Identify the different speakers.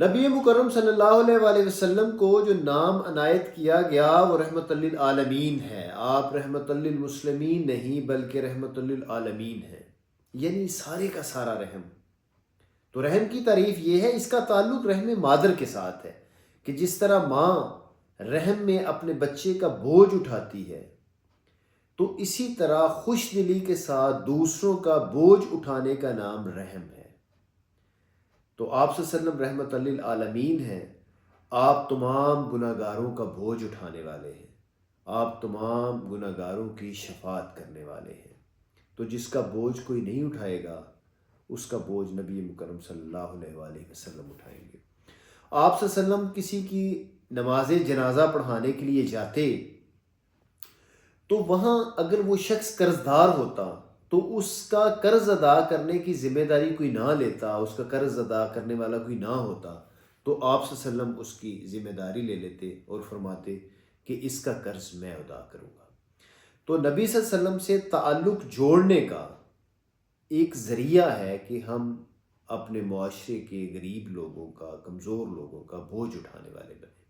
Speaker 1: نبی مکرم صلی اللہ علیہ وآلہ وسلم کو جو نام عنایت کیا گیا وہ رحمت للعالمین ہے۔ آپ رحمت للمسلمین نہیں بلکہ رحمت للعالمین ہیں، یعنی سارے کا سارا رحم۔ تو رحم کی تعریف یہ ہے، اس کا تعلق رحم مادر کے ساتھ ہے کہ جس طرح ماں رحم میں اپنے بچے کا بوجھ اٹھاتی ہے، تو اسی طرح خوش دلی کے ساتھ دوسروں کا بوجھ اٹھانے کا نام رحم ہے۔ تو آپ صلی اللہ علیہ وسلم رحمت للعالمین ہیں، آپ تمام گناہ گاروں کا بوجھ اٹھانے والے ہیں، آپ تمام گناہ گاروں کی شفاعت کرنے والے ہیں۔ تو جس کا بوجھ کوئی نہیں اٹھائے گا، اس کا بوجھ نبی مکرم صلی اللہ علیہ وآلہ وسلم اٹھائیں گے۔ آپ صلی اللہ علیہ وسلم کسی کی نماز جنازہ پڑھانے کے لیے جاتے تو وہاں اگر وہ شخص قرض دار ہوتا تو اس کا قرض ادا کرنے کی ذمہ داری کوئی نہ لیتا، اس کا قرض ادا کرنے والا کوئی نہ ہوتا، تو آپ صلی اللہ علیہ وسلم اس کی ذمہ داری لے لیتے اور فرماتے کہ اس کا قرض میں ادا کروں گا۔ تو نبی صلی اللہ علیہ وسلم سے تعلق جوڑنے کا ایک ذریعہ ہے کہ ہم اپنے معاشرے کے غریب لوگوں کا، کمزور لوگوں کا بوجھ اٹھانے والے بنیں۔